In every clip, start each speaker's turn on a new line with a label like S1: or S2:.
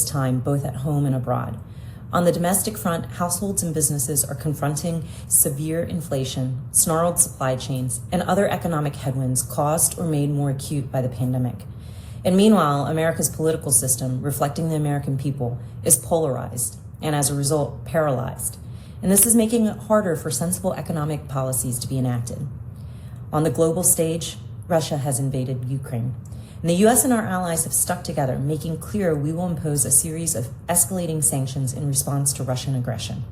S1: time, both at home and abroad. On the domestic front, households and businesses are confronting severe inflation, snarled supply chains, and other economic headwinds caused or made more acute by the pandemic. And meanwhile, America's political system, reflecting the American people, is polarized and as a result, paralyzed. And this is making it harder for sensible economic policies to be enacted. On the global stage, Russia has invaded Ukraine. And the US and our allies have stuck together, making clear we will impose a series of escalating sanctions in response to Russian aggression.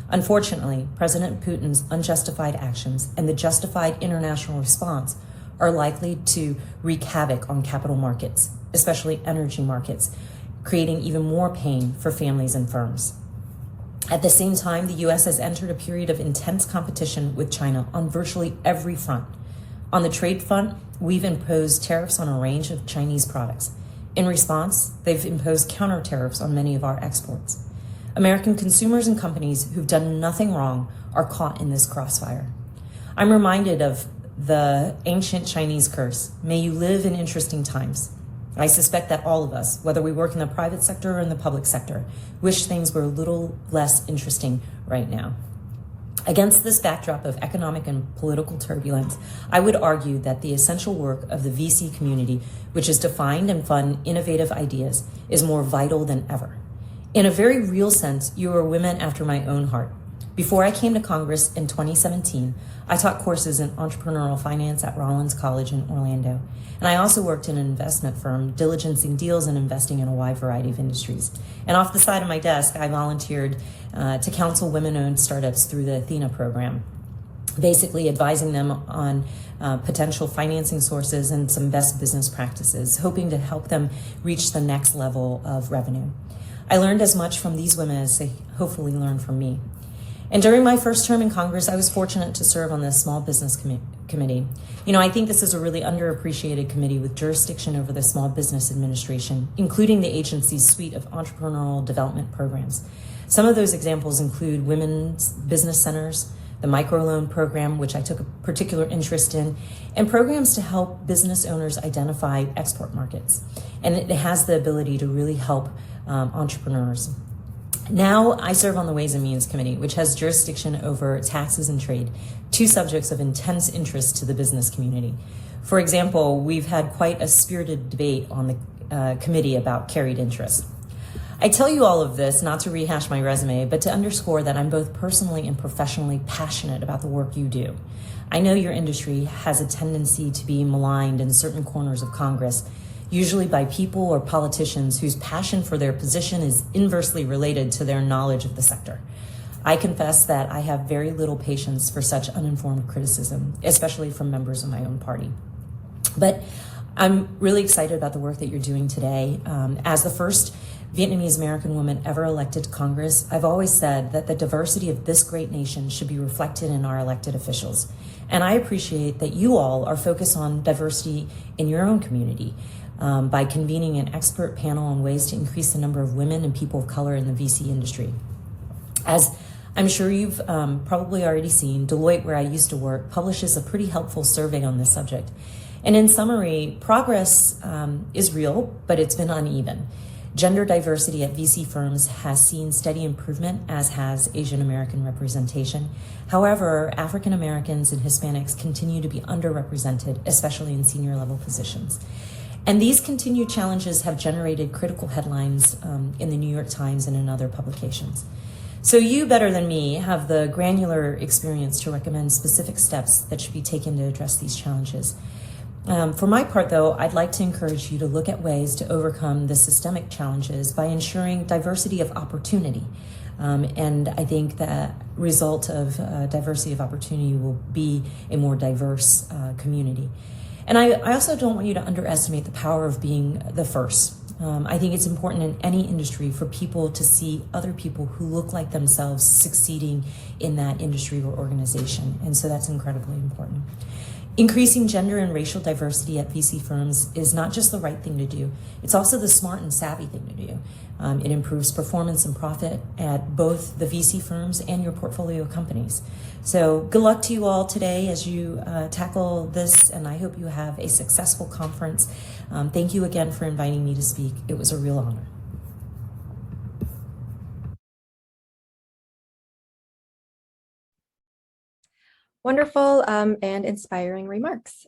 S1: Unfortunately, President Putin's unjustified actions and the justified international response are likely to wreak havoc on capital markets, especially energy markets, creating even more pain for families and firms. At the same time, the US has entered a period of intense competition with China on virtually every front. On the trade front, we've imposed tariffs on a range of Chinese products. In response, they've imposed counter tariffs on many of our exports. American consumers and companies who've done nothing wrong are caught in this crossfire. I'm reminded of the ancient Chinese curse, may you live in interesting times. I suspect that all of us, whether we work in the private sector or in the public sector, wish things were a little less interesting right now. Against this backdrop of economic and political turbulence, I would argue that the essential work of the VC community, which is to find and fund innovative ideas, is more vital than ever. In a very real sense, you are women after my own heart. Before I came to Congress in 2017, I taught courses in entrepreneurial finance at Rollins College in Orlando. And I also worked in an investment firm, diligencing deals and investing in a wide variety of industries. And off the side of my desk, I volunteered to counsel women-owned startups through the Athena program, basically advising them on potential financing sources and some best business practices, hoping to help them reach the next level of revenue. I learned as much from these women as they hopefully learned from me. And during my first term in Congress, I was fortunate to serve on the Small Business Committee. You know, I think this is a really underappreciated committee with jurisdiction over the Small Business Administration, including the agency's suite of entrepreneurial development programs. Some of those examples include women's business centers, the microloan program, which I took a particular interest in, and programs to help business owners identify export markets. And it has the ability to really help entrepreneurs. Now I serve on the Ways and Means Committee, which has jurisdiction over taxes and trade, two subjects of intense interest to the business community. For example, we've had quite a spirited debate on the committee about carried interest. I tell you all of this not to rehash my resume, but to underscore that I'm both personally and professionally passionate about the work you do. I know your industry has a tendency to be maligned in certain corners of Congress, usually by people or politicians whose passion for their position is inversely related to their knowledge of the sector. I confess that I have very little patience for such uninformed criticism, especially from members of my own party. But I'm really excited about the work that you're doing today. As the first Vietnamese American woman ever elected to Congress, I've always said that the diversity of this great nation should be reflected in our elected officials. And I appreciate that you all are focused on diversity in your own community. By convening an expert panel on ways to increase the number of women and people of color in the VC industry. As I'm sure you've probably already seen, Deloitte, where I used to work, publishes a pretty helpful survey on this subject. And in summary, progress is real, but it's been uneven. Gender diversity at VC firms has seen steady improvement, as has Asian American representation. However, African Americans and Hispanics continue to be underrepresented, especially in senior level positions. And these continued challenges have generated critical headlines in the New York Times and in other publications. So you, better than me, have the granular experience to recommend specific steps that should be taken to address these challenges. For my part, though, I'd like to encourage you to look at ways to overcome the systemic challenges by ensuring diversity of opportunity. And I think the result of diversity of opportunity will be a more diverse community. And I also don't want you to underestimate the power of being the first. I think it's important in any industry for people to see other people who look like themselves succeeding in that industry or organization. And so that's incredibly important. Increasing gender and racial diversity at VC firms is not just the right thing to do, it's also the smart and savvy thing to do. It improves performance and profit at both the VC firms and your portfolio companies. So good luck to you all today as you tackle this, and I hope you have a successful conference. Thank you again for inviting me to speak. It was a real honor.
S2: Wonderful and inspiring remarks.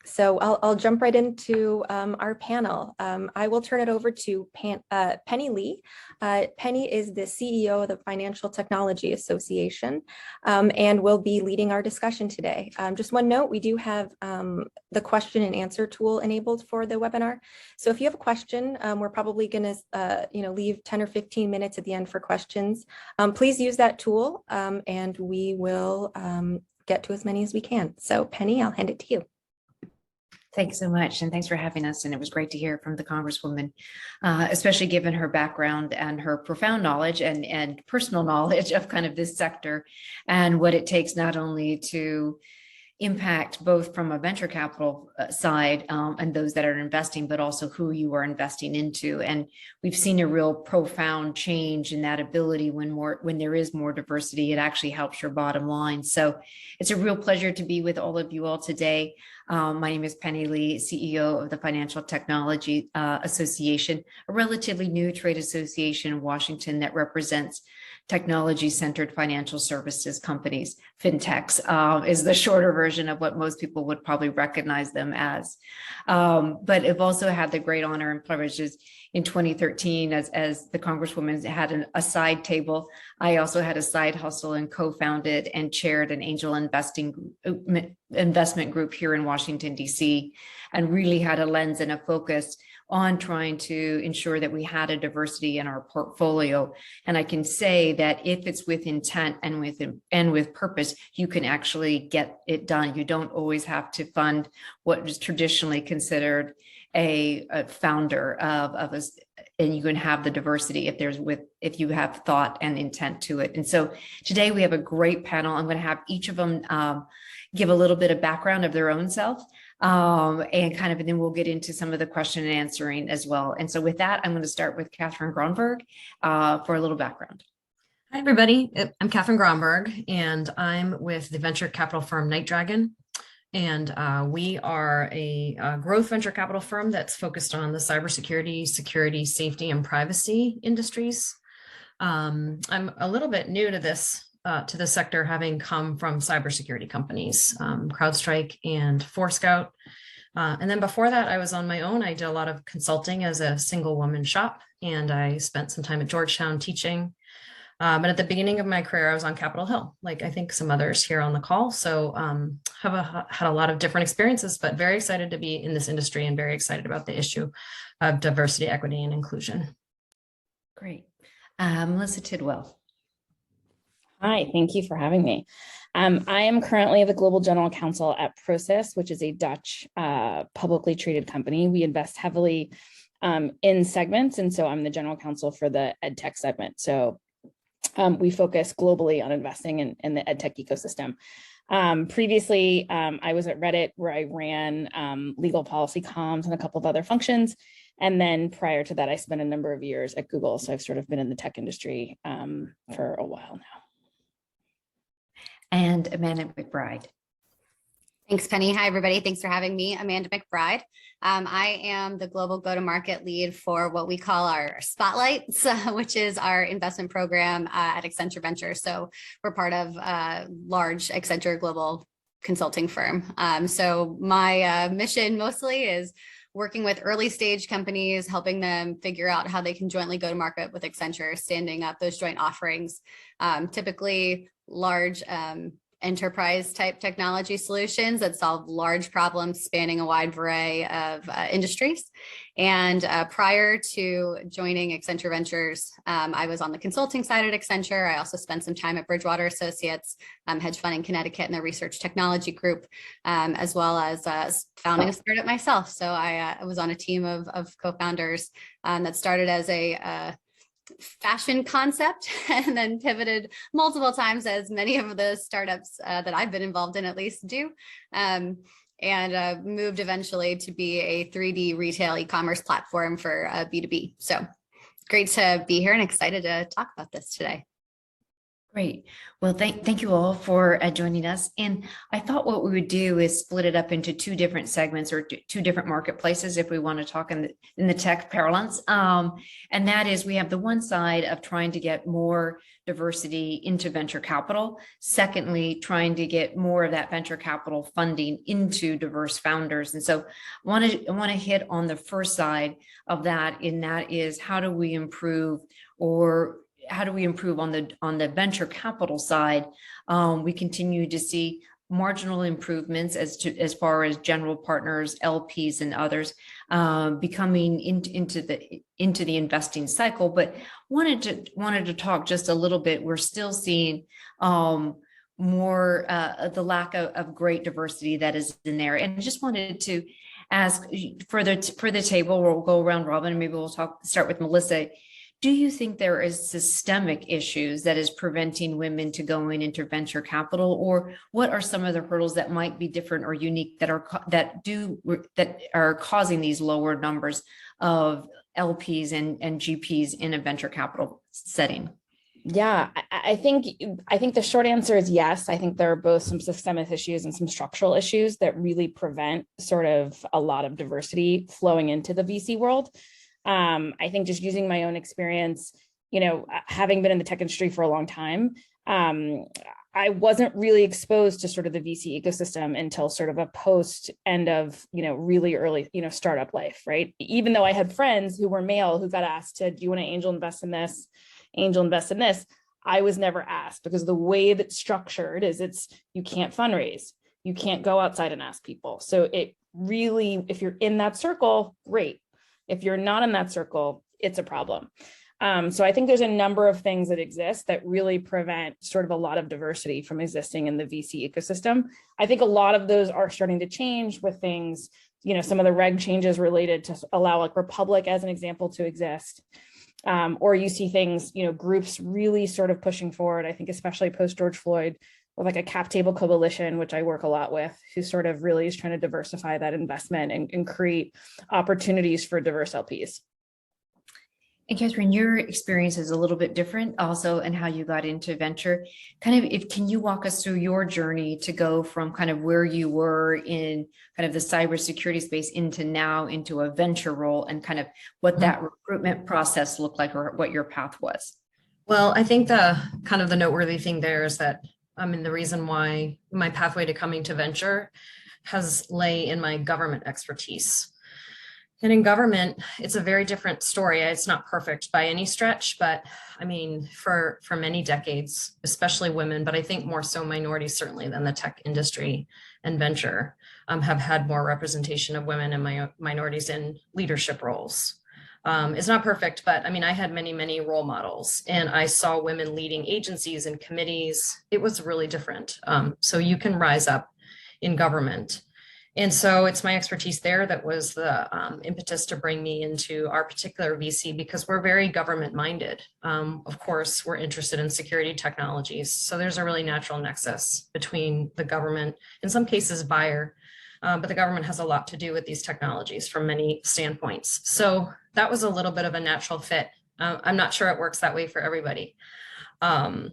S2: So I'll jump right into our panel. I will turn it over to Penny Lee. Penny is the CEO of the Financial Technology Association and will be leading our discussion today. Just one note, we do have the question and answer tool enabled for the webinar. So if you have a question, we're probably going to leave 10 or 15 minutes at the end for questions. Please use that tool and we will get to as many as we can. So Penny, I'll hand it to you.
S3: Thanks so much. And thanks for having us. And it was great to hear from the Congresswoman, especially given her background and her profound knowledge and personal knowledge of kind of this sector and what it takes not only to impact both from a venture capital side and those that are investing, but also who you are investing into. And we've seen a real profound change in that ability when there is more diversity, it actually helps your bottom line. So it's a real pleasure to be with all of you all today. My name is Penny Lee, CEO of the Financial Technology Association, a relatively new trade association in Washington that represents technology-centered financial services companies. Fintechs is the shorter version of what most people would probably recognize them as. But I've also had the great honor and privileges in 2013 as the Congresswoman had a side table. I also had a side hustle and co-founded and chaired an angel investment group here in Washington, D.C., and really had a lens and a focus on trying to ensure that we had a diversity in our portfolio. And I can say that if it's with intent and with purpose, you can actually get it done. You don't always have to fund what is traditionally considered a founder of us, and you can have the diversity if you have thought and intent to it. And so today we have a great panel. I'm going to have each of them give a little bit of background of their own self. And then we'll get into some of the question and answering as well. And so with that, I'm going to start with Katherine Gronberg for a little background.
S4: Hi, everybody. I'm Katherine Gronberg, and I'm with the venture capital firm NightDragon. And we are a growth venture capital firm that's focused on the cybersecurity, security, safety, and privacy industries. I'm a little bit new to this sector, having come from cybersecurity companies, CrowdStrike and Forescout. And then before that, I was on my own. I did a lot of consulting as a single woman shop, and I spent some time at Georgetown teaching. But at the beginning of my career, I was on Capitol Hill, like I think some others here on the call. So had a lot of different experiences, but very excited to be in this industry and very excited about the issue of diversity, equity, and inclusion.
S3: Great. Melissa Tidwell.
S5: Hi, thank you for having me. I am currently the Global General Counsel at Prosus, which is a Dutch publicly traded company. We invest heavily in segments, and so I'm the General Counsel for the Edtech segment. So we focus globally on investing in the Edtech ecosystem. Previously, I was at Reddit, where I ran legal policy comms and a couple of other functions. And then prior to that, I spent a number of years at Google. So I've sort of been in the tech industry for a while now.
S3: And Amanda McBride.
S6: Thanks, Penny. Hi, everybody. Thanks for having me. Amanda McBride. I am the global go-to-market lead for what we call our Spotlights, which is our investment program at Accenture Ventures. So we're part of a large Accenture global consulting firm. So my mission mostly is working with early stage companies, helping them figure out how they can jointly go to market with Accenture, standing up those joint offerings, typically large enterprise type technology solutions that solve large problems spanning a wide variety of industries. And prior to joining Accenture Ventures, I was on the consulting side at Accenture. I also spent some time at Bridgewater Associates, hedge fund in Connecticut, in the research technology group, as well as founding a startup myself. So I was on a team of co-founders that started as a fashion concept and then pivoted multiple times, as many of the startups that I've been involved in at least do, and moved eventually to be a 3D retail e-commerce platform for B2B. So great to be here and excited to talk about this today.
S3: Great. Well, thank you all for joining us. And I thought what we would do is split it up into two different segments or two different marketplaces if we want to talk in the tech parlance. And that is, we have the one side of trying to get more diversity into venture capital. Secondly, trying to get more of that venture capital funding into diverse founders. And so I want to hit on the first side of that, and that is, how do we improve on the venture capital side? We continue to see marginal improvements as far as general partners, LPs, and others becoming into the investing cycle. But wanted to talk just a little bit. We're still seeing more the lack of great diversity that is in there, and just wanted to ask for the table. We'll go around robin, and maybe we'll start with Melissa. Do you think there is systemic issues that is preventing women to going into venture capital, or what are some of the hurdles that might be different or unique that are causing these lower numbers of LPs and GPs in a venture capital setting?
S5: Yeah, I think the short answer is yes. I think there are both some systemic issues and some structural issues that really prevent sort of a lot of diversity flowing into the VC world. I think just using my own experience, having been in the tech industry for a long time, I wasn't really exposed to sort of the VC ecosystem until sort of a post end of, really early, startup life, right? Even though I had friends who were male who got asked do you want to angel invest in this, I was never asked, because the way that's structured is you can't fundraise, you can't go outside and ask people. So it really, if you're in that circle, great. If you're not in that circle, it's a problem. So I think there's a number of things that exist that really prevent sort of a lot of diversity from existing in the VC ecosystem. I think a lot of those are starting to change with things, some of the reg changes related to allow like Republic as an example to exist. Or you see things, groups really sort of pushing forward. I think especially post George Floyd, with like a cap table coalition, which I work a lot with, who sort of really is trying to diversify that investment and create opportunities for diverse LPs.
S3: And Katherine, your experience is a little bit different also, and how you got into venture. Can you walk us through your journey to go from kind of where you were in kind of the cybersecurity space into a venture role, and kind of what that recruitment process looked like, or what your path was?
S4: Well, I think the noteworthy thing there is that the reason why my pathway to coming to venture has lay in my government expertise. And in government, it's a very different story. It's not perfect by any stretch, but for many decades, especially women, but I think more so minorities certainly than the tech industry and venture, have had more representation of women and minorities in leadership roles. It's not perfect, but I had many, many role models, and I saw women leading agencies and committees. It was really different. So you can rise up in government. And so it's my expertise there that was the impetus to bring me into our particular VC, because we're very government minded. Of course, we're interested in security technologies. So there's a really natural nexus between the government, in some cases buyer, but the government has a lot to do with these technologies from many standpoints. So that was a little bit of a natural fit. I'm not sure it works that way for everybody. The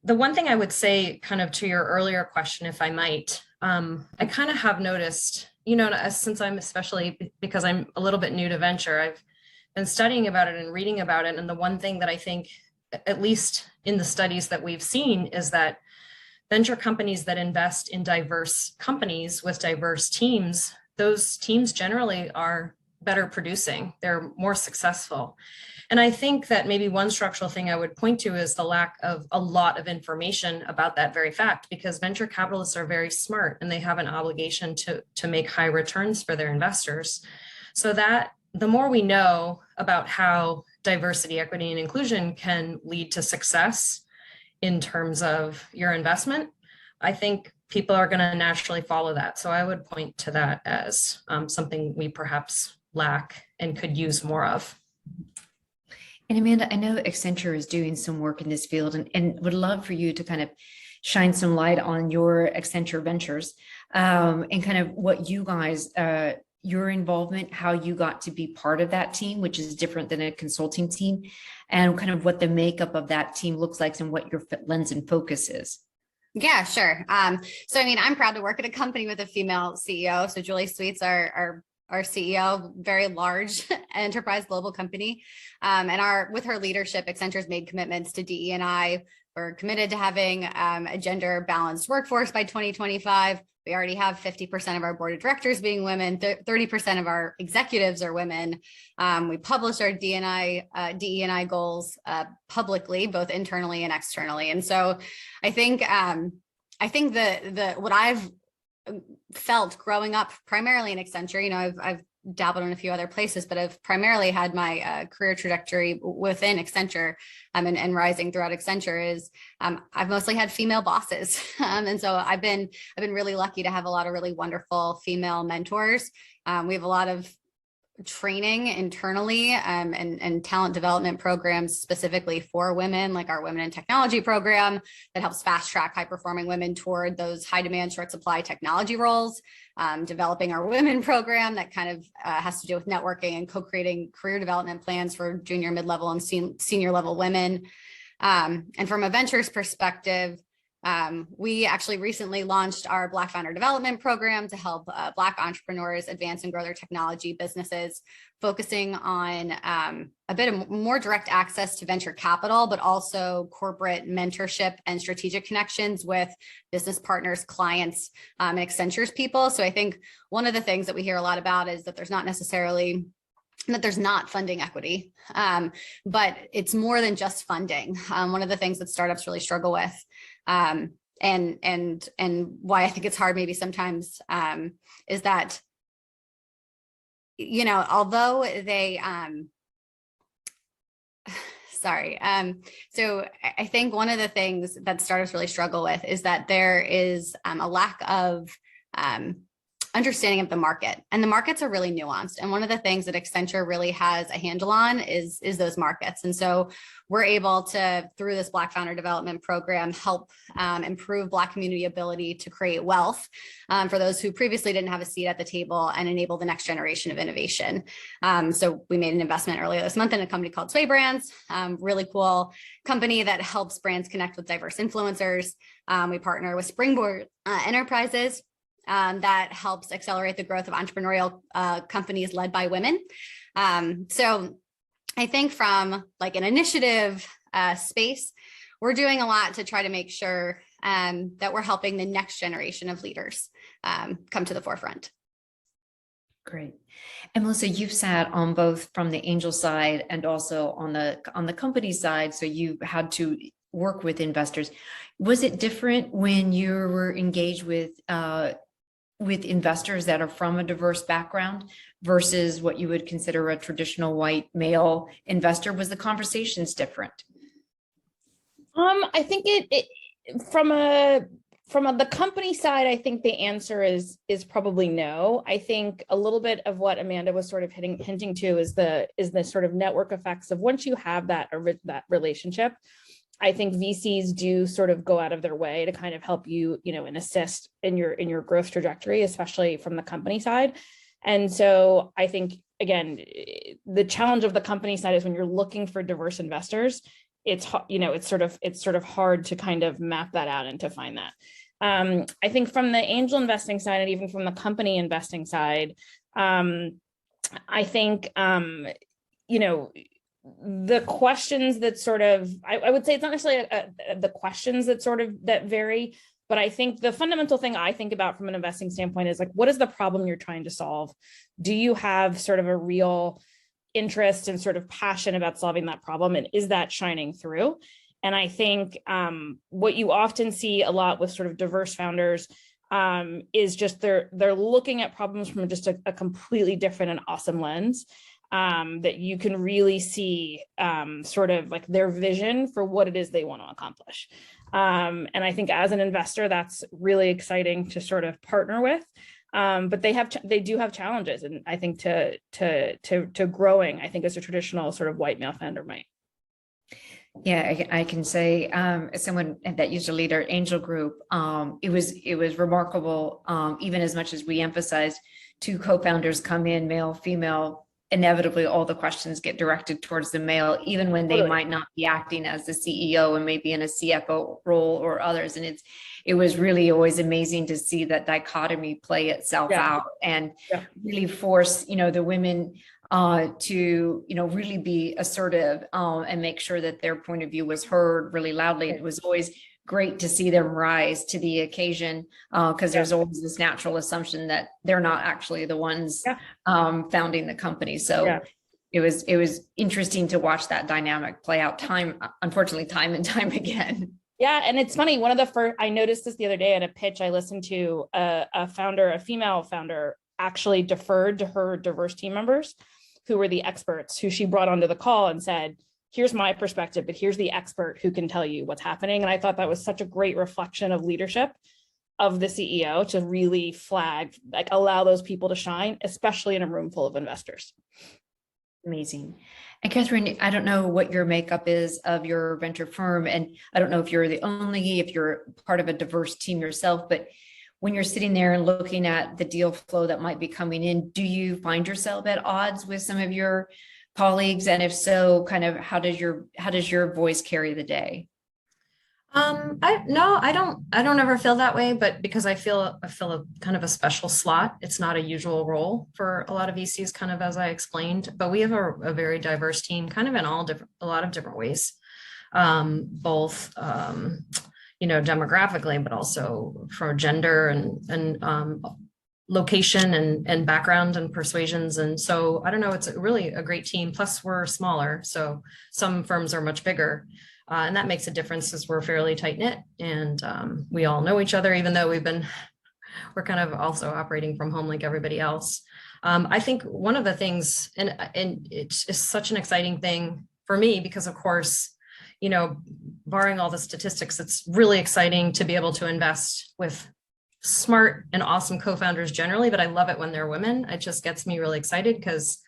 S4: one thing I would say, kind of to your earlier question, if I might, I kind of have noticed, since especially because I'm a little bit new to venture, I've been studying about it and reading about it. And the one thing that I think, at least in the studies that we've seen, is that venture companies that invest in diverse companies with diverse teams, those teams generally are better producing, they're more successful. And I think that maybe one structural thing I would point to is the lack of a lot of information about that very fact, because venture capitalists are very smart and they have an obligation to make high returns for their investors. So that the more we know about how diversity, equity, and inclusion can lead to success in terms of your investment, I think people are going to naturally follow that. So I would point to that as something we perhaps lack and could use more of.
S3: And Amanda, I know Accenture is doing some work in this field, and would love for you to kind of shine some light on your Accenture ventures, and kind of what you guys your involvement, how you got to be part of that team, which is different than a consulting team, and kind of what the makeup of that team looks like and what your lens and focus is.
S6: Yeah, sure. So I mean, I'm proud to work at a company with a female CEO. So Julie Sweet's our CEO, very large enterprise global company. And with her leadership, Accenture's made commitments to DE&I. We're committed to having a gender balanced workforce by 2025. We already have 50% of our board of directors being women, 30% of our executives are women. We publish our DE&I goals publicly, both internally and externally. And so I think what I've felt growing up primarily in Accenture, you know, I've dabbled in a few other places, but I've primarily had my career trajectory within Accenture and rising throughout Accenture is I've mostly had female bosses. And so I've been really lucky to have a lot of really wonderful female mentors. We have a lot of training internally and talent development programs specifically for women, like our Women in Technology program that helps fast track high performing women toward those high demand, short supply technology roles. Developing our women program that kind of has to do with networking and co-creating career development plans for junior, mid-level and senior level women. And from a ventures perspective, we actually recently launched our Black Founder Development Program to help Black entrepreneurs advance and grow their technology businesses, focusing on a bit of more direct access to venture capital, but also corporate mentorship and strategic connections with business partners, clients, and Accenture's people. So I think one of the things that we hear a lot about is that there's not funding equity, but it's more than just funding. One of the things that startups really struggle with, and why I think it's hard maybe sometimes, is that, you know, although they, so I think one of the things that startups really struggle with is that there is a lack of understanding of the market, and the markets are really nuanced. And one of the things that Accenture really has a handle on is those markets. And so we're able to, through this Black Founder Development Program, help improve Black community ability to create wealth for those who previously didn't have a seat at the table and enable the next generation of innovation. So we made an investment earlier this month in a company called Sway Brands, really cool company that helps brands connect with diverse influencers. We partner with Springboard Enterprises, that helps accelerate the growth of entrepreneurial companies led by women. So I think from like an initiative space, we're doing a lot to try to make sure that we're helping the next generation of leaders come to the forefront.
S3: Great. And Melissa, you've sat on both from the angel side and also on the company side. So you had to work with investors. Was it different when you were engaged with investors that are from a diverse background versus what you would consider a traditional white male investor? Was the conversations different?
S5: I think it from the company side, I think the answer is probably no. I think a little bit of what Amanda was sort of hinting to is the sort of network effects of once you have that relationship. I think VCs do sort of go out of their way to kind of help you, you know, and assist in your growth trajectory, especially from the company side. And so I think, again, the challenge of the company side is when you're looking for diverse investors, it's, you know, it's sort of hard to kind of map that out and to find that. I think from the angel investing side and even from the company investing side, I think, you know, the questions that sort of, I would say it's not necessarily the questions that vary, but I think the fundamental thing I think about from an investing standpoint is like, what is the problem you're trying to solve? Do you have sort of a real interest and sort of passion about solving that problem? And is that shining through? And I think what you often see a lot with sort of diverse founders is just they're looking at problems from just a completely different and awesome lens. That you can really see sort of like their vision for what it is they want to accomplish. And I think as an investor, that's really exciting to sort of partner with. But they do have challenges, and I think to growing, I think as a traditional sort of white male founder might.
S3: Yeah, I can say, as someone that used to lead our angel group, it was remarkable. Even as much as we emphasized two co-founders come in, male, female, inevitably all the questions get directed towards the male, even when they
S5: Totally.
S3: might not be acting as the CEO and maybe in a CFO role or others. And it was really always amazing to see that dichotomy play itself
S5: Yeah.
S3: out and
S5: Yeah.
S3: really force, the women to, really be assertive and make sure that their point of view was heard really loudly. It was always great to see them rise to the occasion because there's always this natural assumption that they're not actually the ones founding the company. So it was interesting to watch that dynamic play out unfortunately, time and time again.
S5: Yeah. And it's funny. One of the first, I noticed this the other day at a pitch I listened to, a female founder actually deferred to her diverse team members who were the experts who she brought onto the call and said, here's my perspective, but here's the expert who can tell you what's happening. And I thought that was such a great reflection of leadership of the CEO to really flag, like allow those people to shine, especially in a room full of investors.
S3: Amazing. And Katherine, I don't know what your makeup is of your venture firm. And I don't know if you're if you're part of a diverse team yourself, but when you're sitting there and looking at the deal flow that might be coming in, do you find yourself at odds with some of your colleagues? And if so, kind of how does your voice carry the day?
S4: I don't ever feel that way, but because I feel a kind of a special slot. It's not a usual role for a lot of VCs, kind of as I explained, but we have a very diverse team, kind of in a lot of different ways, both, demographically, but also for gender and location and background and persuasions. And so I don't know, it's really a great team. Plus we're smaller. So some firms are much bigger. And that makes a difference because we're fairly tight knit and we all know each other, even though we're kind of also operating from home like everybody else. I think one of the things, and it's such an exciting thing for me because of course, barring all the statistics, it's really exciting to be able to invest with smart and awesome co-founders generally, but I love it when they're women. It just gets me really excited because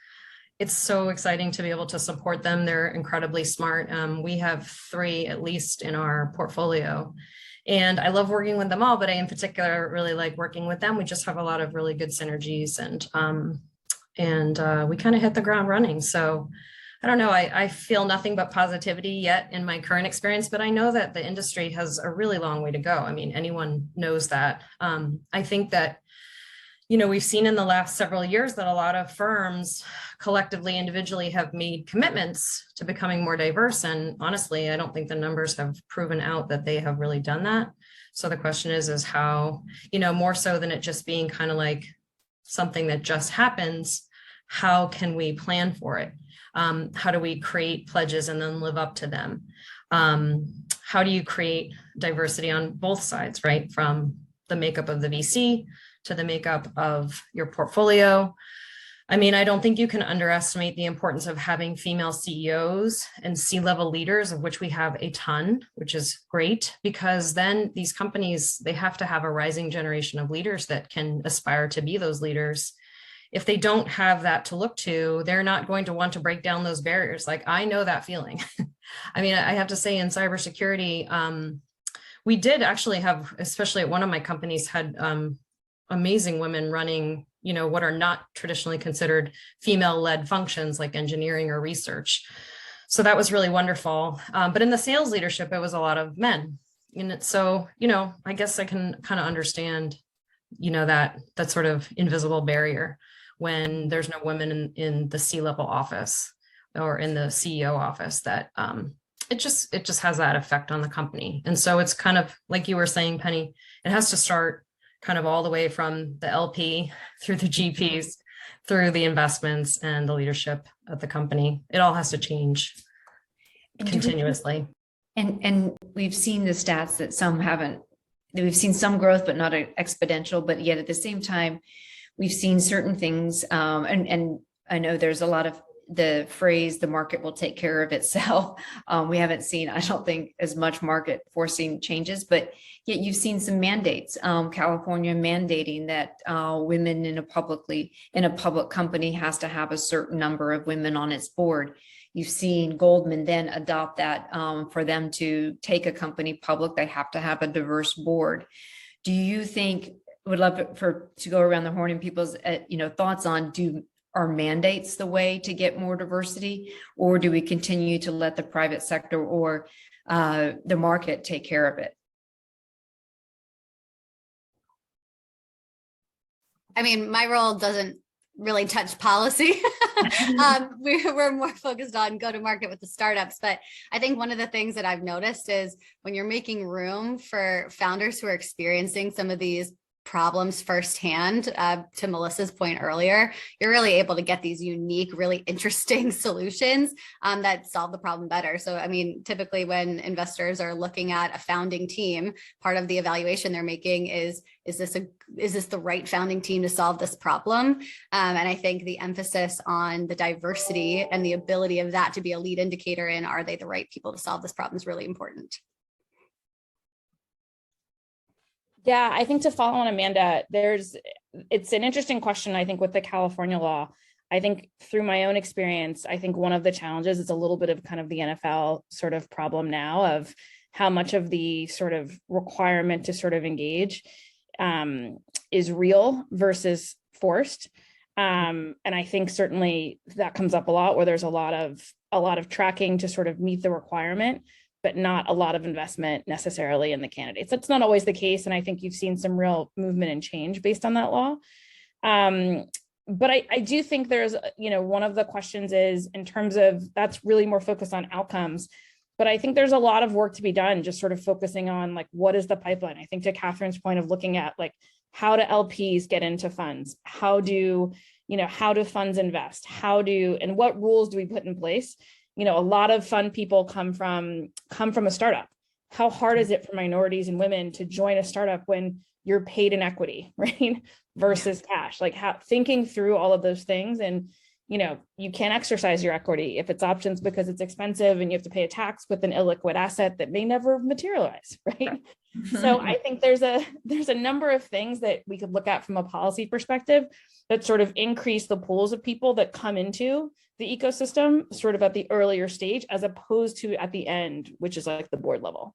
S4: it's so exciting to be able to support them. They're incredibly smart. We have 3 at least in our portfolio. And I love working with them all, but I in particular really like working with them. We just have a lot of really good synergies and we kind of hit the ground running. So I don't know, I feel nothing but positivity yet in my current experience, but I know that the industry has a really long way to go. I mean, anyone knows that. I think that we've seen in the last several years that a lot of firms collectively, individually have made commitments to becoming more diverse. And honestly, I don't think the numbers have proven out that they have really done that. So the question is how, more so than it just being kind of like something that just happens, how can we plan for it? How do we create pledges and then live up to them? How do you create diversity on both sides, right? From the makeup of the VC to the makeup of your portfolio. I mean, I don't think you can underestimate the importance of having female CEOs and C-level leaders, of which we have a ton, which is great, because then these companies, they have to have a rising generation of leaders that can aspire to be those leaders. If they don't have that to look to, they're not going to want to break down those barriers. Like, I know that feeling. I mean, I have to say in cybersecurity, we did actually have, especially at one of my companies, had amazing women running, what are not traditionally considered female-led functions like engineering or research. So that was really wonderful. But in the sales leadership, it was a lot of men. And so, I guess I can kind of understand, that sort of invisible barrier when there's no women in the C-level office or in the CEO office, that it just has that effect on the company. And so it's kind of like you were saying, Penny, it has to start kind of all the way from the LP through the GPs, through the investments and the leadership of the company. It all has to change continuously.
S3: And we've seen the stats that some haven't, we've seen some growth, but not exponential, but yet at the same time, we've seen certain things. And I know there's a lot of the phrase, the market will take care of itself. We haven't seen, I don't think, as much market forcing changes, but yet you've seen some mandates. California mandating that women in a public company has to have a certain number of women on its board. you've seen Goldman then adopt that for them to take a company public, they have to have a diverse board. Do you think, would love to go around the horn and people's thoughts on, are mandates the way to get more diversity, or do we continue to let the private sector or the market take care of it?
S6: I mean, my role doesn't really touch policy. We're more focused on go to market with the startups. But I think one of the things that I've noticed is when you're making room for founders who are experiencing some of these problems firsthand, to Melissa's point earlier, you're really able to get these unique, really interesting solutions that solve the problem better. So, I mean, typically when investors are looking at a founding team, part of the evaluation they're making is this the right founding team to solve this problem? And I think the emphasis on the diversity and the ability of that to be a lead indicator in, are they the right people to solve this problem, is really important.
S5: Yeah, I think to follow on Amanda, it's an interesting question, I think, with the California law. I think through my own experience, I think one of the challenges is a little bit of kind of the NFL sort of problem now of how much of the sort of requirement to sort of engage is real versus forced. And I think certainly that comes up a lot, where there's a lot of tracking to sort of meet the requirement, but not a lot of investment necessarily in the candidates. That's not always the case. And I think you've seen some real movement and change based on that law. But I do think there's, one of the questions is in terms of, that's really more focused on outcomes. But I think there's a lot of work to be done, just sort of focusing on like, what is the pipeline? I think to Catherine's point of looking at like, how do LPs get into funds? How do funds invest? And what rules do we put in place? A lot of fund people come from a startup. How hard is it for minorities and women to join a startup when you're paid in equity, right? Versus cash, like thinking through all of those things. And, you can't exercise your equity if it's options because it's expensive and you have to pay a tax with an illiquid asset that may never materialize, right? So I think there's a number of things that we could look at from a policy perspective that sort of increase the pools of people that come into the ecosystem sort of at the earlier stage, as opposed to at the end, which is like the board level.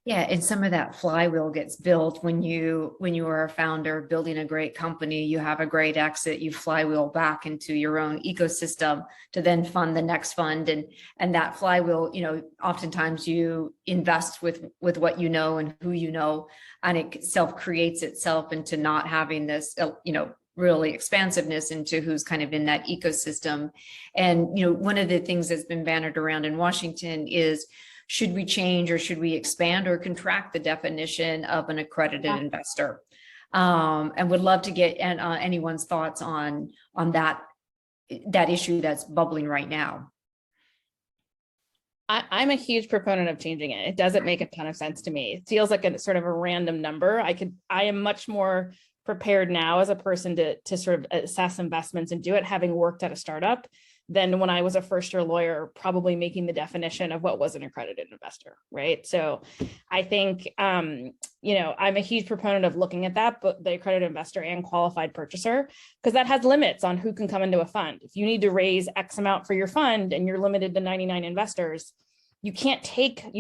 S3: Yeah, and some of that flywheel gets built when you are a founder building a great company, you have a great exit, you flywheel back into your own ecosystem to then fund the next fund. And that flywheel, oftentimes you invest with what you know and who you know, and it self-creates itself into not having this, really expansiveness into who's kind of in that ecosystem. And, one of the things that's been bannered around in Washington is, should we change or should we expand or contract the definition of an accredited investor? And would love to get anyone's thoughts on that issue that's bubbling right now.
S5: I'm a huge proponent of changing it. It doesn't make a ton of sense to me. It feels like a sort of a random number. I am much more prepared now as a person to sort of assess investments and do it, having worked at a startup, than when I was a first-year lawyer, probably making the definition of what was an accredited investor, right? So I think, I'm a huge proponent of looking at that, but the accredited investor and qualified purchaser, because that has limits on who can come into a fund. If you need to raise X amount for your fund and you're limited to 99 investors, you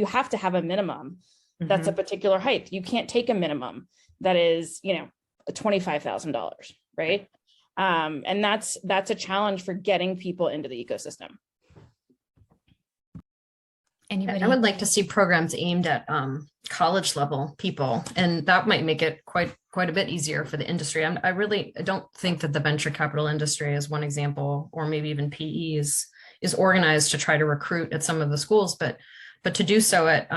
S5: have to have a minimum that's a particular height. You can't take a minimum that is, $25,000, right? And that's a challenge for getting people into the ecosystem.
S3: Anybody?
S4: I would like to see programs aimed at college level people, and that might make it quite a bit easier for the industry. I really don't think that the venture capital industry is one example, or maybe even PE is organized to try to recruit at some of the schools, but to do so at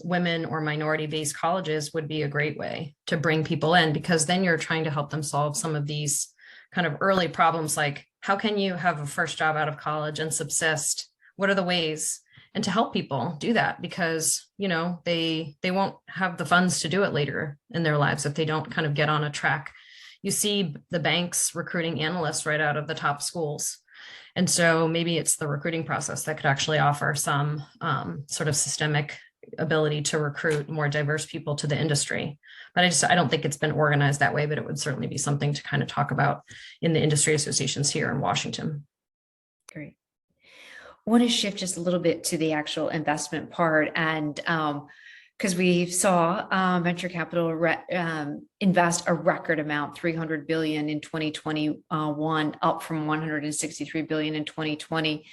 S4: women or minority-based colleges would be a great way to bring people in, because then you're trying to help them solve some of these kind of early problems, like how can you have a first job out of college and subsist? What are the ways? And to help people do that, because they won't have the funds to do it later in their lives if they don't kind of get on a track. You see the banks recruiting analysts right out of the top schools. And so maybe it's the recruiting process that could actually offer some sort of systemic ability to recruit more diverse people to the industry. But I don't think it's been organized that way, but it would certainly be something to kind of talk about in the industry associations here in Washington.
S3: Great. want to shift just a little bit to the actual investment part, and because we saw venture capital invest a record amount, 300 billion in 2021, up from 163 billion in 2020.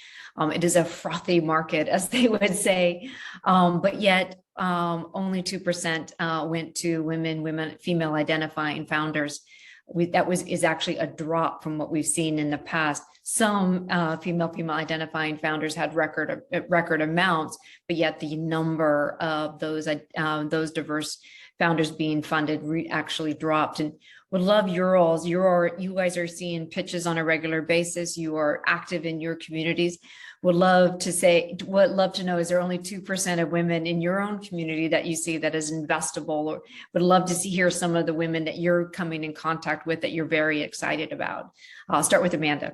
S3: It is a frothy market, as they would say, but yet only 2% went to women, female identifying founders. Is actually a drop from what we've seen in the past. Some female identifying founders had record amounts, but yet the number of those diverse founders being funded actually dropped. And would love you guys are seeing pitches on a regular basis. You are active in your communities. Would love to know, is there only 2% of women in your own community that you see that is investable? Or would love to hear some of the women that you're coming in contact with that you're very excited about. I'll start with Amanda.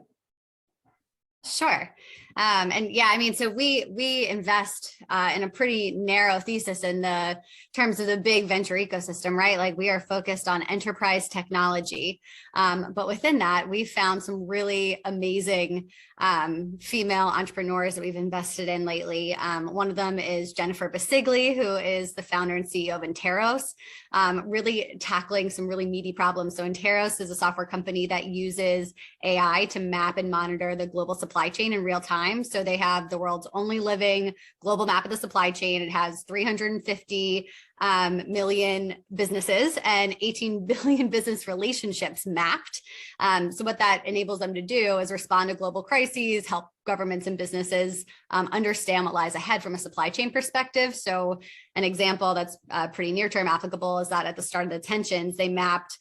S6: Sure. And yeah, I mean, so we invest in a pretty narrow thesis in the terms of the big venture ecosystem, right? Like we are focused on enterprise technology. But within that, we found some really amazing female entrepreneurs that we've invested in lately. One of them is Jennifer Basigli, who is the founder and CEO of Interos, really tackling some really meaty problems. So Interos is a software company that uses AI to map and monitor the global supply chain in real time. So they have the world's only living global map of the supply chain. It has 350 million businesses and 18 billion business relationships mapped. So what that enables them to do is respond to global crises, help governments and businesses understand what lies ahead from a supply chain perspective. So an example that's pretty near-term applicable is that at the start of the tensions, they mapped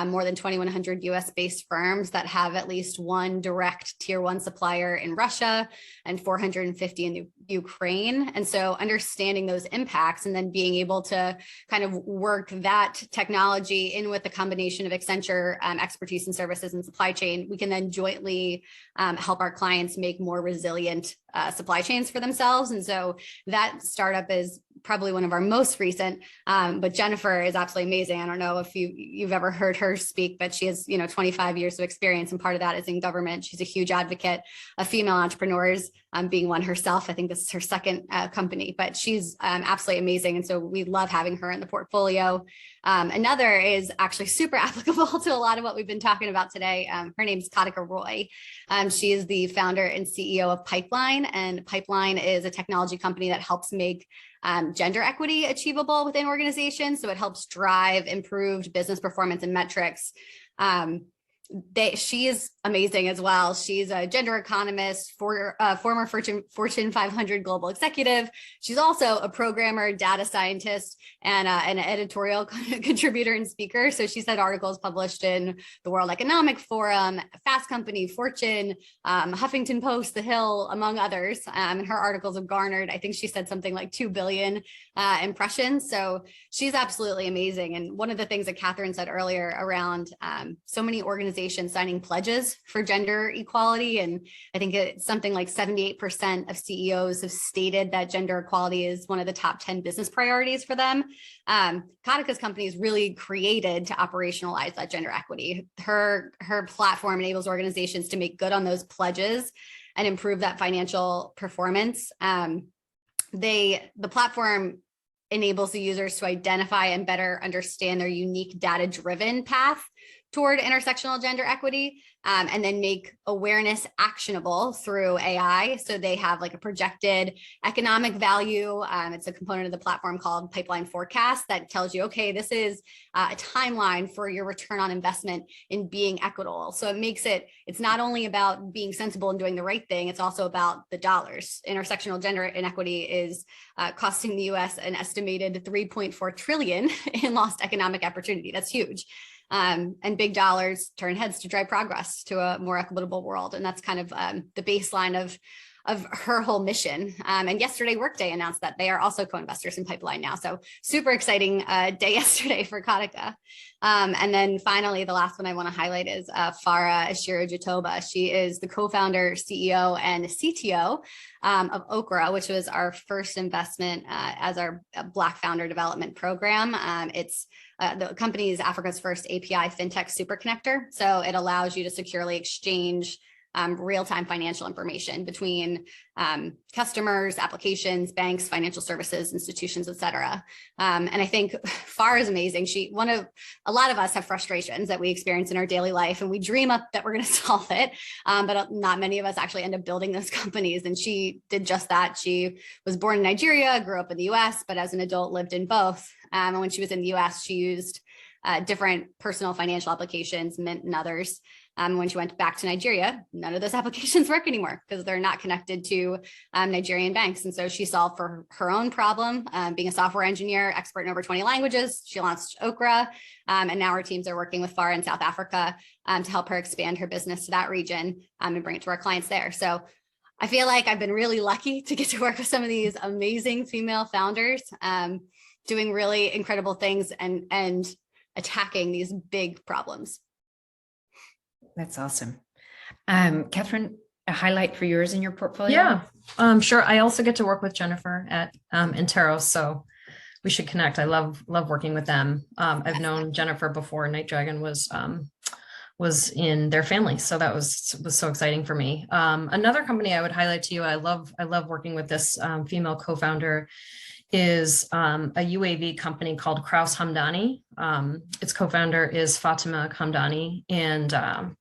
S6: more than 2,100 US-based firms that have at least one direct tier one supplier in Russia and 450 in Ukraine. And so understanding those impacts and then being able to kind of work that technology in with the combination of Accenture expertise and services and supply chain, we can then jointly help our clients make more resilient supply chains for themselves. And so that startup is probably one of our most recent, but Jennifer is absolutely amazing. I don't know if you've ever heard her speak, but she has 25 years of experience, and part of that is in government. She's a huge advocate of female entrepreneurs, being one herself. I think this is her second company, but she's absolutely amazing. And so we love having her in the portfolio. Another is actually super applicable to a lot of what we've been talking about today. Her name's Katika Roy. She is the founder and CEO of Pipeline, and Pipeline is a technology company that helps make gender equity achievable within organizations. So it helps drive improved business performance and metrics. She is amazing as well. She's a gender economist, former Fortune 500 global executive. She's also a programmer, data scientist, and an editorial contributor and speaker. So she's had articles published in the World Economic Forum, Fast Company, Fortune, Huffington Post, The Hill, among others. And her articles have garnered, I think she said something like 2 billion impressions. So she's absolutely amazing. And one of the things that Katherine said earlier around so many organizations signing pledges for gender equality. And I think it's something like 78% of CEOs have stated that gender equality is one of the top 10 business priorities for them. Katika's company is really created to operationalize that gender equity. Her platform enables organizations to make good on those pledges and improve that financial performance. The platform enables the users to identify and better understand their unique data-driven path toward intersectional gender equity, and then make awareness actionable through AI. So they have like a projected economic value. It's a component of the platform called Pipeline Forecast that tells you, okay, this is a timeline for your return on investment in being equitable. So it makes it's not only about being sensible and doing the right thing, it's also about the dollars. Intersectional gender inequity is costing the US an estimated 3.4 trillion in lost economic opportunity. That's huge. And big dollars turn heads to drive progress to a more equitable world. And that's kind of the baseline of her whole mission. And yesterday, Workday announced that they are also co-investors in Pipeline now. So super exciting day yesterday for Katika. And then finally, the last one I want to highlight is Farah Ashiro-Jatoba. She is the co-founder, CEO, and CTO of Okra, which was our first investment as our Black Founder Development Program. The company is Africa's first API fintech super connector. So it allows you to securely exchange real-time financial information between customers, applications, banks, financial services, institutions, et cetera. And I think FAR is amazing. A lot of us have frustrations that we experience in our daily life, and we dream up that we're going to solve it. But not many of us actually end up building those companies. And she did just that. She was born in Nigeria, grew up in the US, but as an adult lived in both. And when she was in the US, she used different personal financial applications, Mint and others. When she went back to Nigeria, none of those applications work anymore because they're not connected to Nigerian banks. And so she solved for her own problem, being a software engineer, expert in over 20 languages. She launched Okra, and now her teams are working with FAR in South Africa to help her expand her business to that region and bring it to our clients there. So I feel like I've been really lucky to get to work with some of these amazing female founders, doing really incredible things and attacking these big problems.
S3: That's awesome. Katherine, a highlight for yours in your portfolio?
S4: Yeah, sure. I also get to work with Jennifer at Interos, so we should connect. I love working with them. I've known Jennifer before NightDragon was in their family, so that was so exciting for me. Another company I would highlight to you, I love working with this female co-founder, is a UAV company called Kraus Hamdani. Its co-founder is Fatima Hamdani, and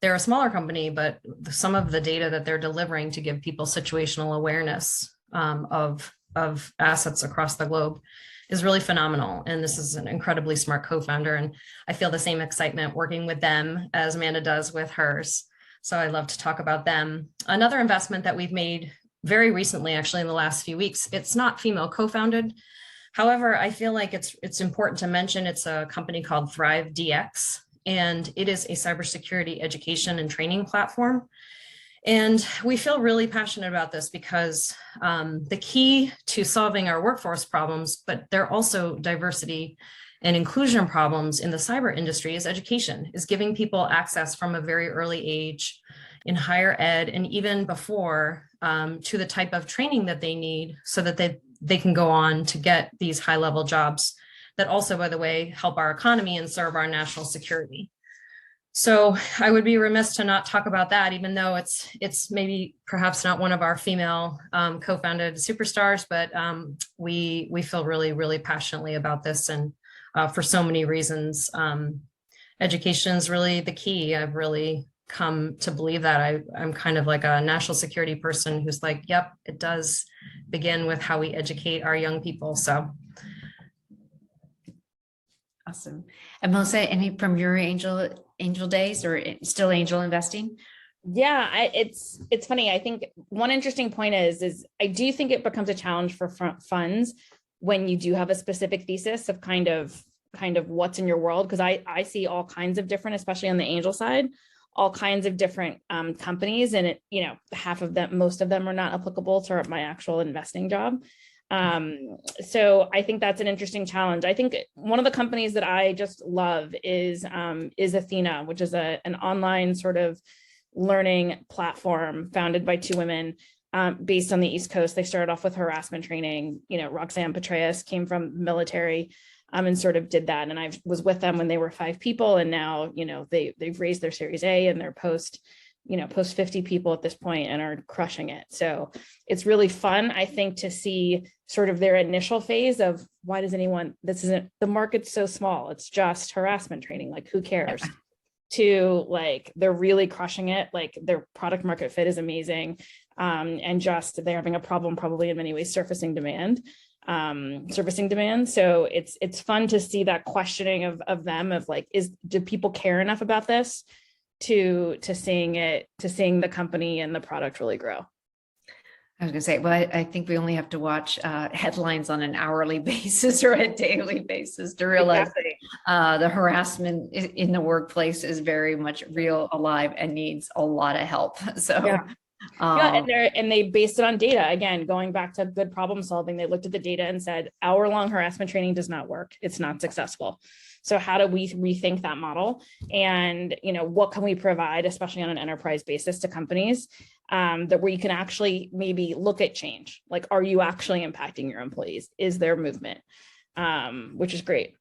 S4: they're a smaller company, but some of the data that they're delivering to give people situational awareness of assets across the globe is really phenomenal. And this is an incredibly smart co-founder, and I feel the same excitement working with them as Amanda does with hers. So I love to talk about them. Another investment that we've made very recently, actually in the last few weeks, it's not female co-founded. However, I feel like it's important to mention it's a company called Thrive DX, and it is a cybersecurity education and training platform. And we feel really passionate about this because the key to solving our workforce problems, but they're also diversity and inclusion problems in the cyber industry, is education, is giving people access from a very early age in higher ed and even before to the type of training that they need so that they can go on to get these high level jobs that also, by the way, help our economy and serve our national security. So I would be remiss to not talk about that, even though it's maybe perhaps not one of our female co-founded superstars, but we feel really, really passionately about this, and for so many reasons. Education is really the key. I've really come to believe that. I'm kind of like a national security person who's like, yep, it does begin with how we educate our young people. So.
S3: Awesome. And Melissa, any from your angel days or still angel investing?
S5: Yeah, it's funny. I think one interesting point is I do think it becomes a challenge for funds when you do have a specific thesis of kind of what's in your world, because I see all kinds of different, especially on the angel side, all kinds of different companies, and most of them are not applicable to my actual investing job. So I think that's an interesting challenge. I think one of the companies that I just love is Athena, which is an online sort of learning platform founded by two women based on the East Coast. They started off with harassment training. Roxanne Petraeus came from military and sort of did that. And I was with them when they were 5 people, and now, they've raised their Series A and they're post 50 people at this point and are crushing it. So it's really fun, I think, to see sort of their initial phase of the market's so small, it's just harassment training, like who cares, to like, they're really crushing it. Like their product market fit is amazing. And just they're having a problem probably in many ways servicing demand. So it's fun to see that questioning of them of like, do people care enough about this to seeing the company and the product really grow?
S3: I was going to say, well, I think we only have to watch headlines on an hourly basis or a daily basis to realize the harassment in the workplace is very much real, alive, and needs a lot of help. So
S5: and they based it on data. Again, going back to good problem solving, they looked at the data and said, hour-long harassment training does not work. It's not successful. So how do we rethink that model? And what can we provide, especially on an enterprise basis, to companies that where you can actually maybe look at change? Like, are you actually impacting your employees? Is there movement? Which is great.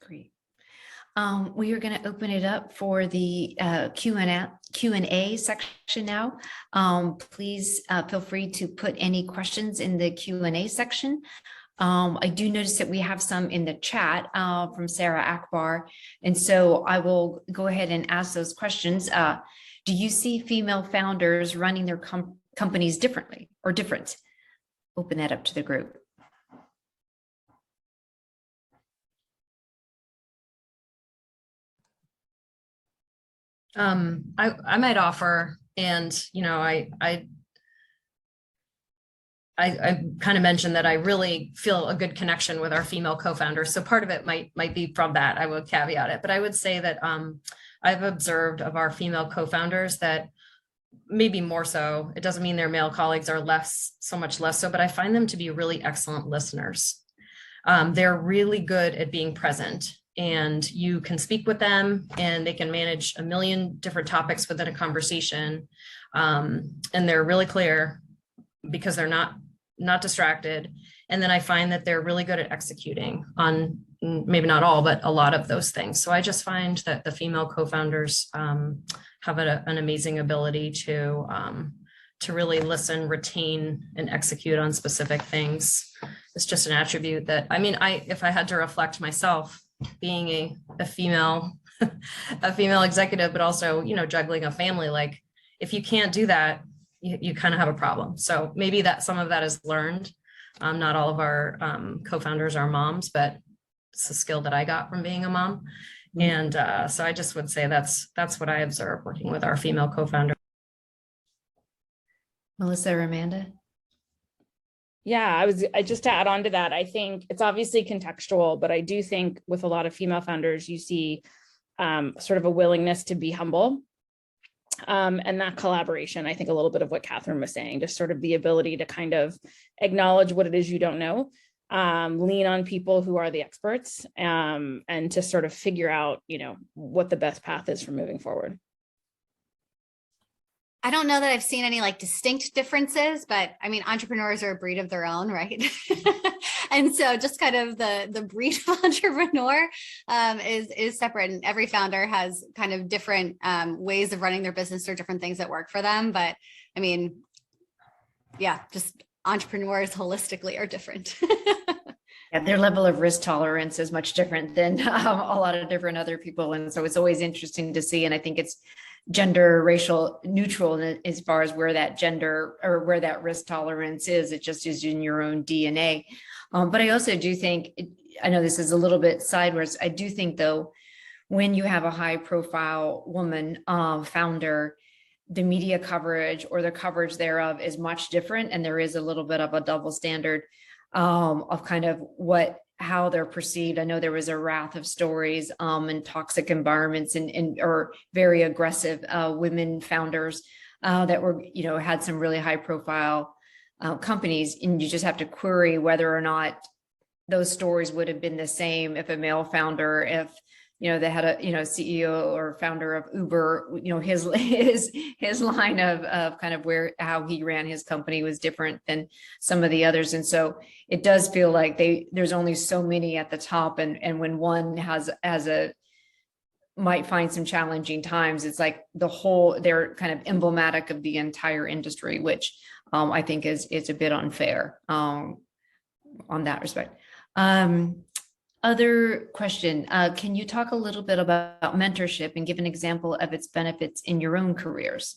S3: Great. We are going to open it up for the Q&A section now. Please feel free to put any questions in the Q&A section. I do notice that we have some in the chat from Sarah Akbar. And so I will go ahead and ask those questions. Do you see female founders running their companies differently or different? Open that up to the group.
S4: I might offer, and I kind of mentioned that I really feel a good connection with our female co-founders. So part of it might be from that. I will caveat it, but I would say that I've observed of our female co-founders that maybe more so, it doesn't mean their male colleagues are so much less so, but I find them to be really excellent listeners. They're really good at being present, and you can speak with them and they can manage a million different topics within a conversation. And they're really clear because they're not distracted. And then I find that they're really good at executing on maybe not all, but a lot of those things. So I just find that the female co-founders have an amazing ability to really listen, retain, and execute on specific things. It's just an attribute that, if I had to reflect myself, being a female, a female executive, but also, juggling a family, like if you can't do that, you kind of have a problem. So maybe that some of that is learned. Not all of our co-founders are moms, but it's a skill that I got from being a mom. And so I just would say that's what I observe working with our female co-founder.
S3: Melissa or Amanda?
S5: Yeah, I just to add on to that, I think it's obviously contextual, but I do think with a lot of female founders, you see sort of a willingness to be humble. And that collaboration, I think a little bit of what Katherine was saying, just sort of the ability to kind of acknowledge what it is you don't know, lean on people who are the experts, and to sort of figure out, what the best path is for moving forward.
S6: I don't know that I've seen any distinct differences, but entrepreneurs are a breed of their own, right? And so just kind of the breed of entrepreneur is separate, and every founder has kind of different ways of running their business or different things that work for them. But just entrepreneurs holistically are different.
S3: Yeah, their level of risk tolerance is much different than a lot of different other people. And so it's always interesting to see. And I think it's gender, racial neutral as far as where that gender or where that risk tolerance is. It just is in your own DNA. But I also do think, I know this is a little bit sideways. I do think though, when you have a high profile woman founder, the media coverage or the coverage thereof is much different. And there is a little bit of a double standard of kind of how they're perceived. I know there was a raft of stories in toxic environments and or very aggressive women founders that were, had some really high profile companies. And you just have to query whether or not those stories would have been the same if a male founder, if, they had a, CEO or founder of Uber, his line of kind of how he ran his company was different than some of the others. And so it does feel like there's only so many at the top. And when one might find some challenging times, it's like they're kind of emblematic of the entire industry, which I think is a bit unfair on that respect. Other question, can you talk a little bit about mentorship and give an example of its benefits in your own careers?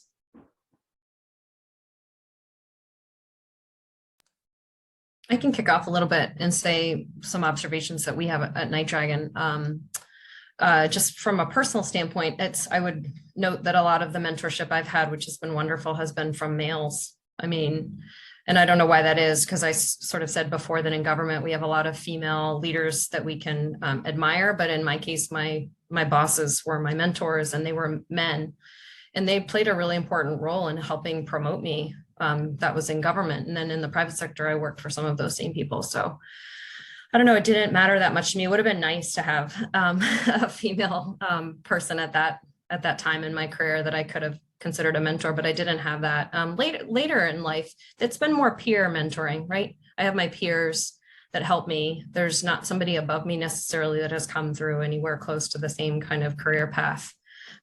S4: I can kick off a little bit and say some observations that we have at NightDragon. Just from a personal standpoint, I would note that a lot of the mentorship I've had, which has been wonderful, has been from males. And I don't know why that is, because I sort of said before that in government, we have a lot of female leaders that we can admire. But in my case, my bosses were my mentors, and they were men, and they played a really important role in helping promote me. That was in government. And then in the private sector, I worked for some of those same people. So I don't know, it didn't matter that much to me. It would have been nice to have a female person at that time in my career that I could have considered a mentor, but I didn't have that. Later in life, it's been more peer mentoring, right? I have my peers that help me. There's not somebody above me necessarily that has come through anywhere close to the same kind of career path,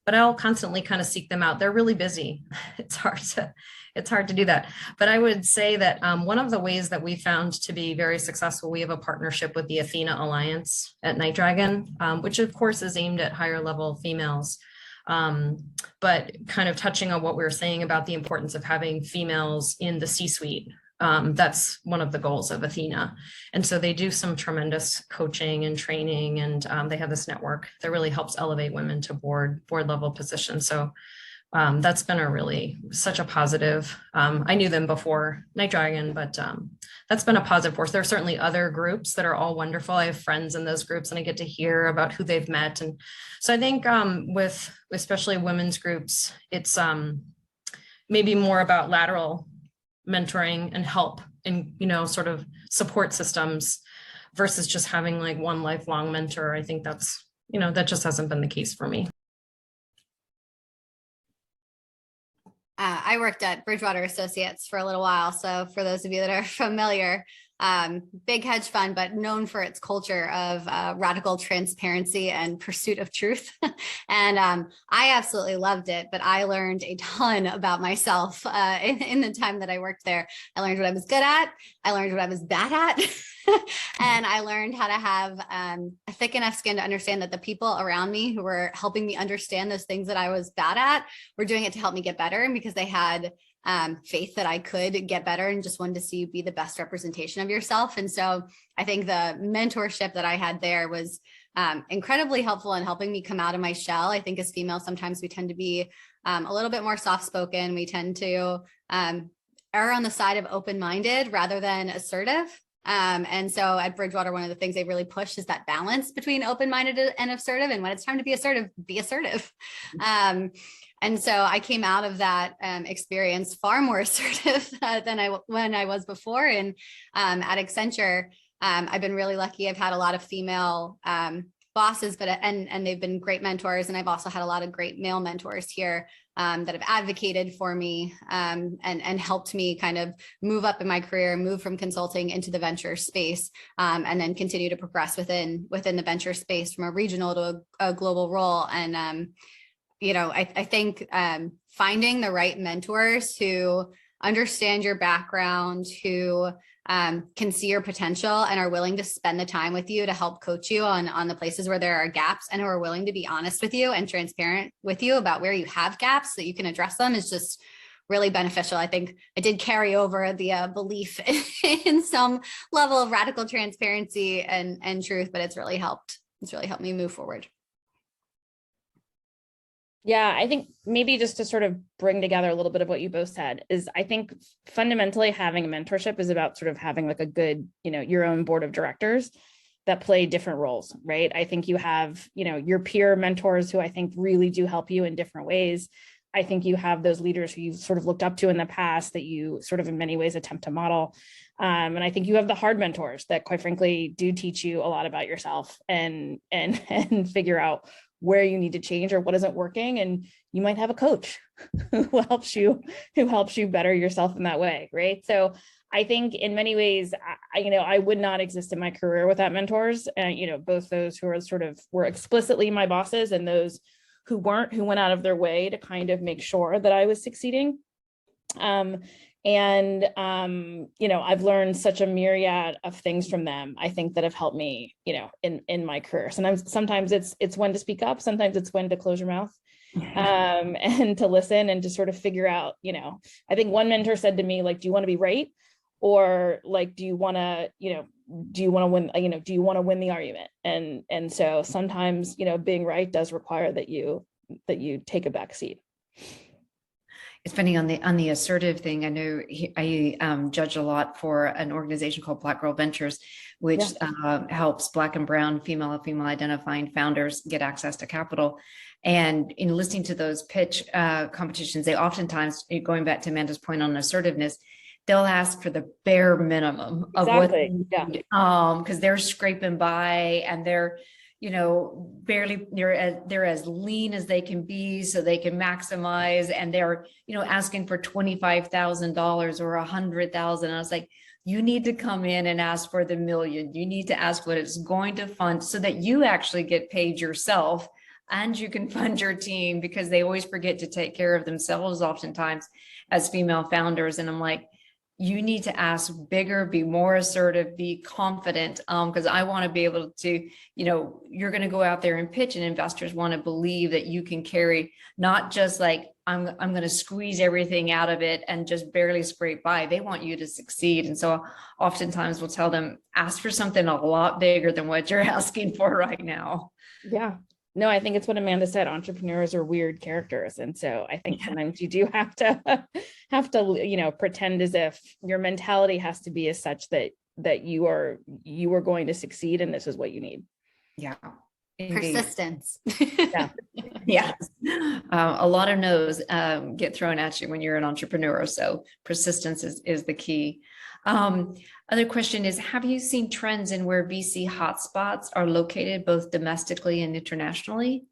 S4: but I'll constantly kind of seek them out. They're really busy. It's hard to do that. But I would say that one of the ways that we found to be very successful, we have a partnership with the Athena Alliance at NightDragon, which of course is aimed at higher level females. But kind of touching on what we were saying about the importance of having females in the C-suite. That's one of the goals of Athena. And so they do some tremendous coaching and training, and they have this network that really helps elevate women to board level positions. So that's been such a positive. I knew them before NightDragon, but that's been a positive force. There are certainly other groups that are all wonderful. I have friends in those groups and I get to hear about who they've met. And so I think with especially women's groups, it's maybe more about lateral mentoring and help and, sort of support systems versus just having like one lifelong mentor. I think that's, that just hasn't been the case for me.
S6: I worked at Bridgewater Associates for a little while. So for those of you that are familiar, big hedge fund, but known for its culture of radical transparency and pursuit of truth. And I absolutely loved it, but I learned a ton about myself in the time that I worked there. I learned what I was good at. I learned what I was bad at. And I learned how to have a thick enough skin to understand that the people around me who were helping me understand those things that I was bad at were doing it to help me get better, and because they had faith that I could get better and just wanted to see you be the best representation of yourself. And so I think the mentorship that I had there was incredibly helpful in helping me come out of my shell. I think as females, sometimes we tend to be a little bit more soft-spoken. We tend to err on the side of open-minded rather than assertive. And so at Bridgewater, one of the things they really push is that balance between open-minded and assertive. And when it's time to be assertive, be assertive. And so I came out of that experience far more assertive than when I was before. And at Accenture, I've been really lucky. I've had a lot of female bosses, and they've been great mentors. And I've also had a lot of great male mentors here that have advocated for me and helped me kind of move up in my career, move from consulting into the venture space, and then continue to progress within the venture space from a regional to a global role. And I think finding the right mentors who understand your background, who can see your potential and are willing to spend the time with you to help coach you on the places where there are gaps, and who are willing to be honest with you and transparent with you about where you have gaps so that you can address them, is just really beneficial. I think I did carry over the belief in some level of radical transparency and truth, but it's really helped. It's really helped me move forward.
S5: Yeah, I think maybe just to sort of bring together a little bit of what you both said is, I think fundamentally having a mentorship is about sort of having like a good, your own board of directors that play different roles, right? I think you have, your peer mentors who I think really do help you in different ways. I think you have those leaders who you've sort of looked up to in the past that you sort of in many ways attempt to model. And I think you have the hard mentors that quite frankly do teach you a lot about yourself and figure out where you need to change or what isn't working. And you might have a coach who helps you better yourself in that way, right? So I think in many ways, I would not exist in my career without mentors, and both those who were explicitly my bosses and those who weren't, who went out of their way to kind of make sure that I was succeeding. I've learned such a myriad of things from them, I think, that have helped me, in my career. Sometimes it's when to speak up, sometimes it's when to close your mouth, and to listen and to sort of figure out, I think one mentor said to me, like, do you want to be right? Or like, do you want to win, do you want to win the argument? And so sometimes, being right does require that you take a back seat.
S3: It's funny on the assertive thing. I know I judge a lot for an organization called Black Girl Ventures, which helps Black and brown female identifying founders get access to capital. And in listening to those pitch competitions, they oftentimes, going back to Amanda's point on assertiveness, they'll ask for the bare minimum of what they need, because they're scraping by and they're barely, they're as lean as they can be so they can maximize, and they're asking for $25,000 or $100,000. I was like, you need to come in and ask for the million. You need to ask what it's going to fund so that you actually get paid yourself and you can fund your team, because they always forget to take care of themselves oftentimes as female founders. And I'm like, you need to ask bigger, be more assertive, be confident, because I want to be able to, you're going to go out there and pitch, and investors want to believe that you can carry, not just like, I'm going to squeeze everything out of it and just barely scrape by. They want you to succeed. And so oftentimes we'll tell them, ask for something a lot bigger than what you're asking for right now.
S5: Yeah. No, I think it's what Amanda said. Entrepreneurs are weird characters. And so I think sometimes you do have to, pretend as if your mentality has to be as such that you are going to succeed and this is what you need.
S3: Yeah.
S6: Indeed. Persistence.
S5: Yeah.
S3: Yes. A lot of no's get thrown at you when you're an entrepreneur. So persistence is the key. Other question is, have you seen trends in where VC hotspots are located both domestically and internationally?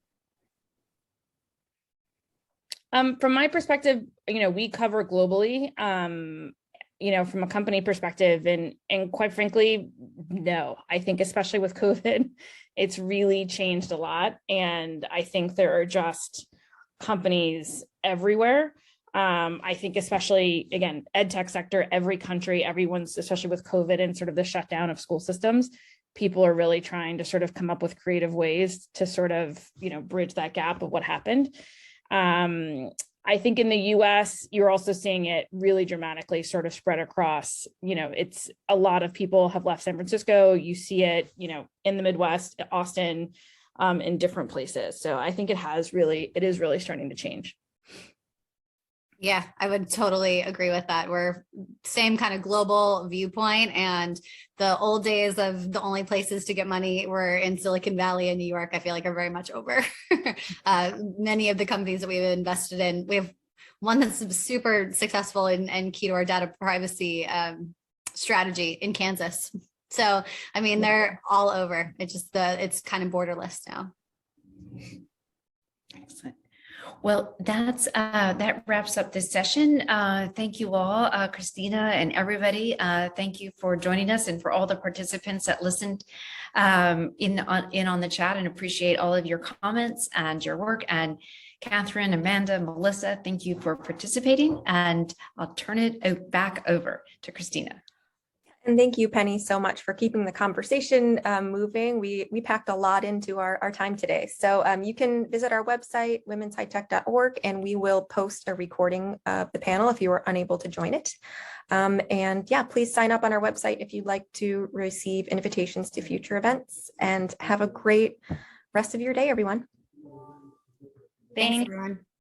S5: From my perspective, we cover globally, from a company perspective, and quite frankly, no. I think especially with COVID, it's really changed a lot. And I think there are just companies everywhere. I think especially, again, edtech sector, every country, everyone's, especially with COVID and sort of the shutdown of school systems, people are really trying to sort of come up with creative ways to sort of, bridge that gap of what happened. I think in the US, you're also seeing it really dramatically sort of spread across, it's a lot of people have left San Francisco. You see it, in the Midwest, Austin, in different places. So I think it is really starting to change.
S6: Yeah, I would totally agree with that. We're same kind of global viewpoint, and the old days of the only places to get money were in Silicon Valley and New York, I feel like are very much over. Many of the companies that we've invested in, we have one that's super successful and key to our data privacy strategy in Kansas. So, I mean, they're all over. It's just it's kind of borderless now.
S3: Excellent. Well, that wraps up this session. Thank you all, Christina and everybody. Thank you for joining us, and for all the participants that listened in on the chat, and appreciate all of your comments and your work. And Katherine, Amanda, Melissa, thank you for participating. And I'll turn it back over to Christina.
S2: And thank you, Penny, so much for keeping the conversation moving. We packed a lot into our time today. So you can visit our website, womenshightech.org, and we will post a recording of the panel if you were unable to join it. And yeah, please sign up on our website if you'd like to receive invitations to future events, and have a great rest of your day, everyone.
S6: Thanks, everyone.